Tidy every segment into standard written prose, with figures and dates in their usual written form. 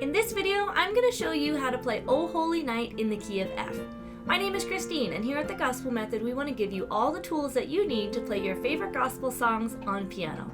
In this video, I'm going to show you how to play O Holy Night in the key of F. My name is Christine, and here at the Gospel Method, we want to give you all the tools that you need to play your favorite gospel songs on piano.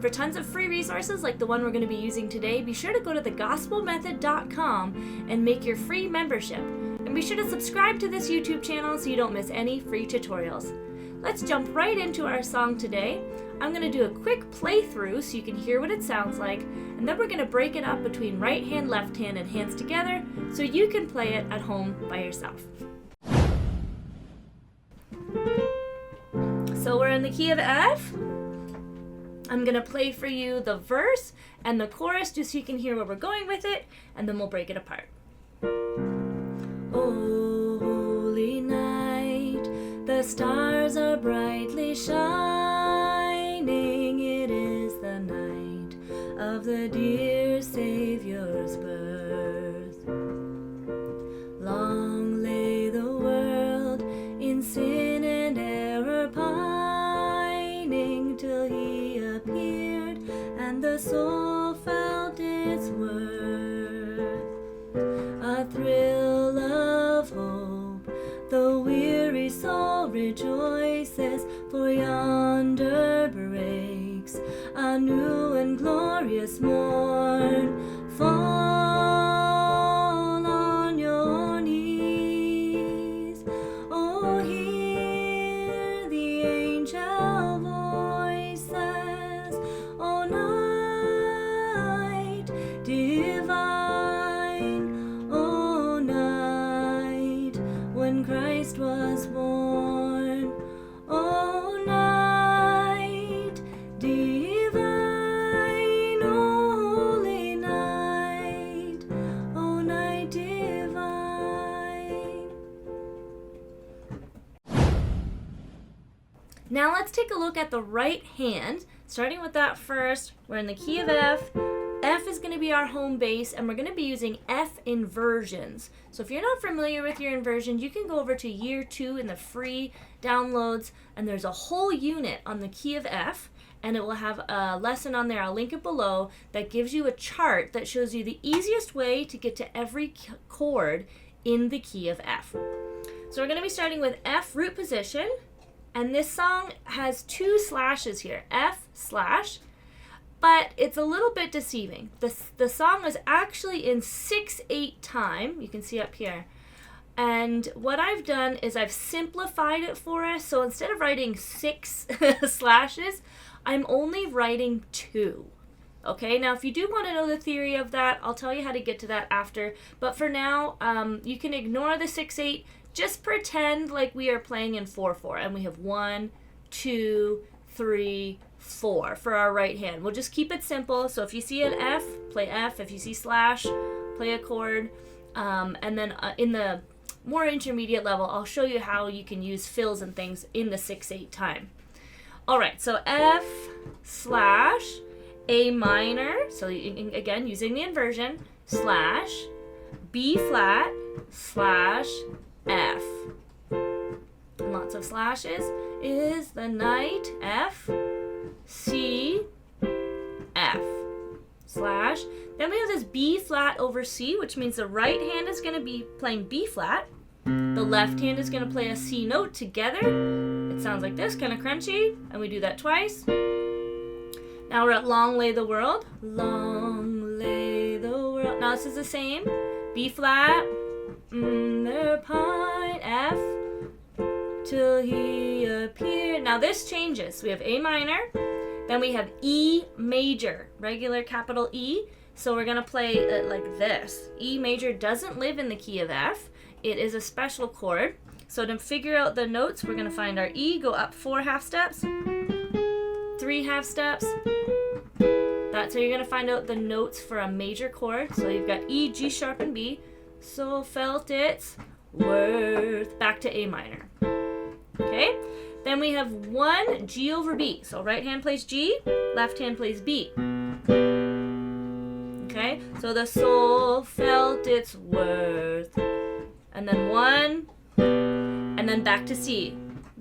For tons of free resources like the one we're going to be using today, be sure to go to thegospelmethod.com and make your free membership. And be sure to subscribe to this YouTube channel so you don't miss any free tutorials. Let's jump right into our song today. I'm going to do a quick playthrough so you can hear what it sounds like, and then we're going to break it up between right hand, left hand, and hands together so you can play it at home by yourself. So we're in the key of F. I'm going to play for you the verse and the chorus just so you can hear where we're going with it, and then we'll break it apart. Oh, holy night, the stars are brightly shining. It is the night of the dear Savior's birth. Long lay the world in sin and error pining till he appeared and the soul felt its worth. A thrill of hope, the weary soul rejoices, for yonder breaks a new and glorious morn. Fall on your knees, oh, hear the angel voices, oh, night divine, oh, night when Christ was born, oh, night divine, oh, holy night, oh, night divine. Now let's take a look at the right hand. Starting with that first, we're in the key of F. F is going to be our home base, and we're going to be using F inversions. So if you're not familiar with your inversions, you can go over to year 2 in the free downloads, and there's a whole unit on the key of F, and it will have a lesson on there, I'll link it below, that gives you a chart that shows you the easiest way to get to every chord in the key of F. So we're going to be starting with F root position, and this song has 2 slashes here, F slash, but it's a little bit deceiving. The song is actually in 6/8 time, you can see up here. And what I've done is I've simplified it for us, so instead of writing 6 slashes, I'm only writing 2. Okay, now if you do want to know the theory of that, I'll tell you how to get to that after. But for now, you can ignore the 6/8. Just pretend like we are playing in 4/4, and we have 1, 2, 3, 4 for our right hand. We'll just keep it simple. So if you see an F, play F. If you see slash, play a chord. And then in the more intermediate level, I'll show you how you can use fills and things in the 6/8 time. All right, so F slash A minor, so again, using the inversion, slash B flat slash F. And lots of slashes. Is the night F, C, F, slash. Then we have this B flat over C, which means the right hand is going to be playing B flat. The left hand is going to play a C note together. It sounds like this, kind of crunchy, and we do that twice. Now we're at Long Lay the World. Long lay the world. Now this is the same. B flat, there pine, F, till he appeared. Now this changes. We have A minor, then we have E major, regular capital E. So we're going to play it like this. E major doesn't live in the key of F. It is a special chord. So to figure out the notes, we're going to find our E, go up 4 half steps, 3 half steps. That's how you're going to find out the notes for a major chord. So you've got E, G sharp, and B. So felt its worth. Back to A minor. Okay? Then we have 1 G over B. So right hand plays G, left hand plays B. Okay? So the soul felt its worth. And then 1, and then back to C.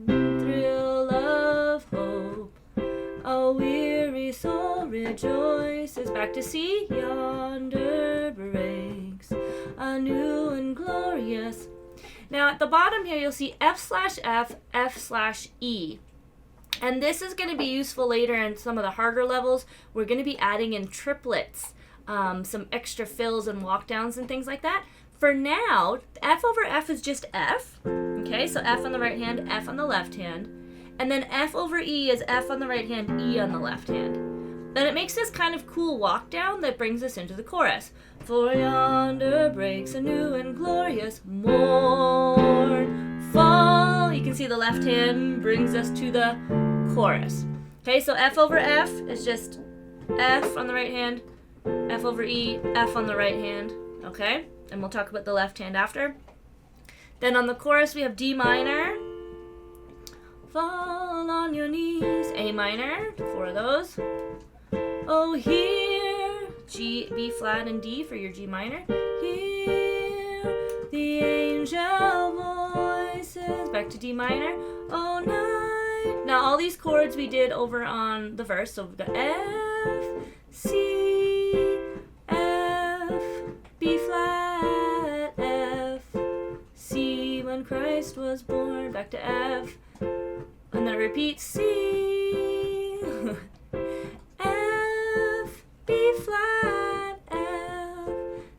Thrill of hope, a weary soul rejoices. Back to C. Yonder breaks new and glorious. Now at the bottom here, you'll see F/F, F/E. And this is going to be useful later in some of the harder levels. We're going to be adding in triplets, some extra fills and walkdowns and things like that. For now, F over F is just F. Okay, so F on the right hand, F on the left hand. And then F over E is F on the right hand, E on the left hand. Then it makes this kind of cool walkdown that brings us into the chorus. For yonder breaks a new and glorious morn fall. You can see the left hand brings us to the chorus. Okay, so F over F is just F on the right hand, F over E, F on the right hand. Okay, and we'll talk about the left hand after. Then on the chorus we have D minor, fall on your knees, A minor, 4 of those. Oh, hear, G, B flat and D for your G minor. Hear the angel voices, back to D minor. Oh, night. Now all these chords we did over on the verse, so we've got F, C, F, B flat, F, C when Christ was born, back to F, and then repeat C, F, B flat, F,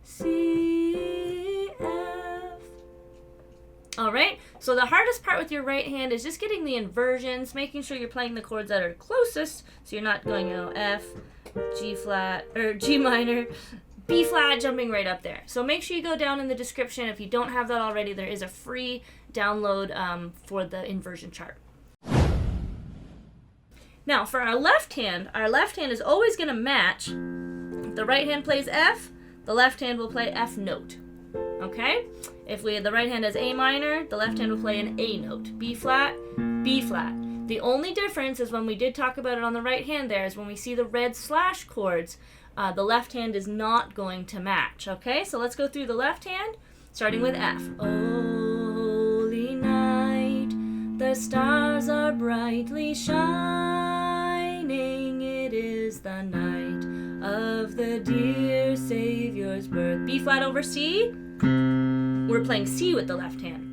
C, F. All right, so the hardest part with your right hand is just getting the inversions, making sure you're playing the chords that are closest, so you're not going, F, G flat, or G minor, B flat, jumping right up there. So make sure you go down in the description. If you don't have that already, there is a free download for the inversion chart. Now for our left hand is always going to match. If the right hand plays F, the left hand will play F note. Okay? If the right hand has A minor, the left hand will play an A note. B flat, B flat. The only difference is when we did talk about it on the right hand there is when we see the red slash chords, the left hand is not going to match. Okay? So let's go through the left hand, starting with F. Holy night, the stars are brightly shining. It is the night of the dear Savior's birth. B flat over C. We're playing C with the left hand.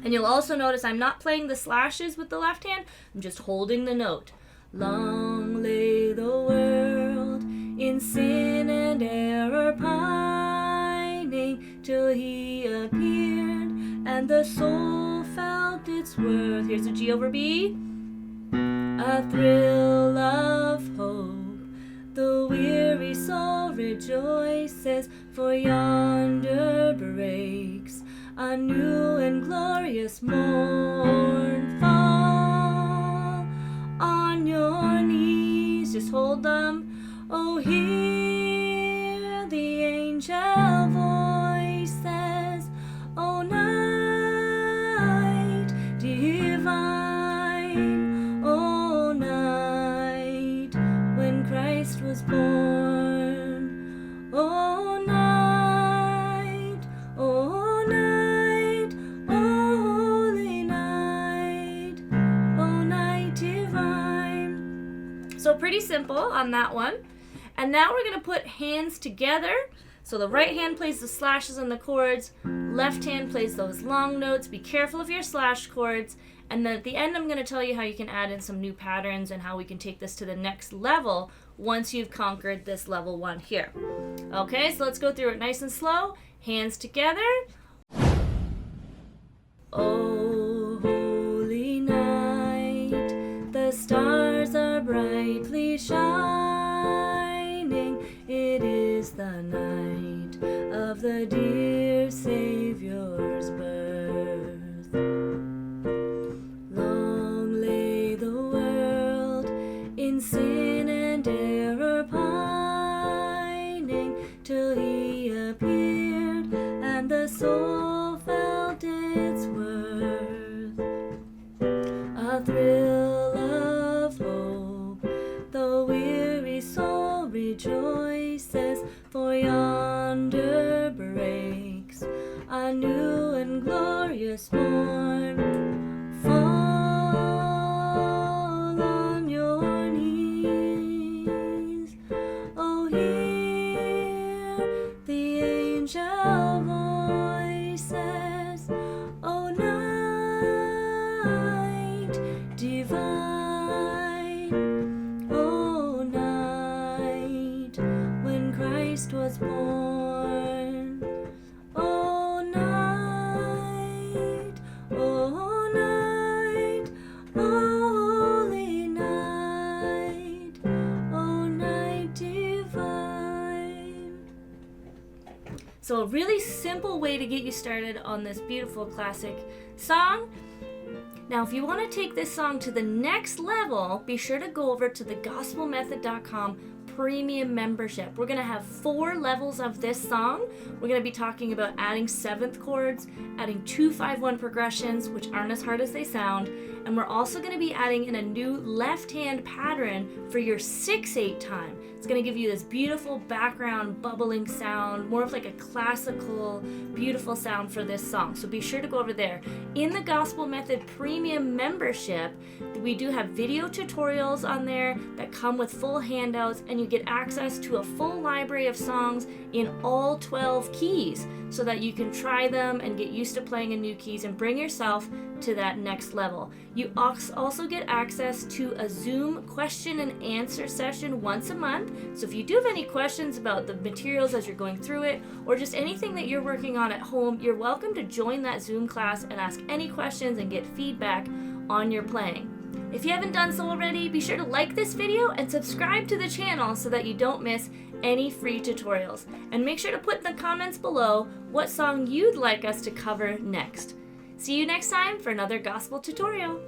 And you'll also notice I'm not playing the slashes with the left hand. I'm just holding the note. Long lay the world in sin and error pining till he appeared and the soul felt its worth. Here's a G over B. A thrill of hope. The weary soul rejoices, for yonder breaks a new and glorious morn. Fall on your knees, just hold them. Oh, hear the angel voices. Oh, night divine. Oh, night when Christ was born. Oh, night. Oh, night. Oh, holy night. Oh, night divine. So pretty simple on that one. And now we're going to put hands together. So the right hand plays the slashes on the chords, left hand plays those long notes. Be careful of your slash chords. And then at the end, I'm going to tell you how you can add in some new patterns and how we can take this to the next level once you've conquered this level 1 here. Okay, so let's go through it nice and slow. Hands together. Oh, holy night, the stars are brightly shining. It is the night of the dear Savior's birth. Long lay the world in sin and error pining till he appeared and the soul felt its worth. A thrill of hope, the weary soul rejoices, for yonder breaks a new and glorious morn. Fall on your knees. Oh, hear the angel voice. born. Oh night, oh night, oh holy night, oh night divine. So a really simple way to get you started on this beautiful classic song. Now, if you want to take this song to the next level, be sure to go over to the gospelmethod.com premium membership. We're going to have 4 levels of this song. We're going to be talking about adding 7th chords, adding 2-5-1 progressions, which aren't as hard as they sound, and we're also going to be adding in a new left-hand pattern for your 6/8 time. It's going to give you this beautiful background bubbling sound, more of like a classical, beautiful sound for this song. So be sure to go over there. In the Gospel Method Premium membership, we do have video tutorials on there that come with full handouts, and you get access to a full library of songs in all 12 keys so that you can try them and get used to playing in new keys and bring yourself to that next level. You also get access to a Zoom question and answer session once a month. So if you do have any questions about the materials as you're going through it, or just anything that you're working on at home, you're welcome to join that Zoom class and ask any questions and get feedback on your playing. If you haven't done so already, be sure to like this video and subscribe to the channel so that you don't miss any free tutorials. And make sure to put in the comments below what song you'd like us to cover next. See you next time for another gospel tutorial.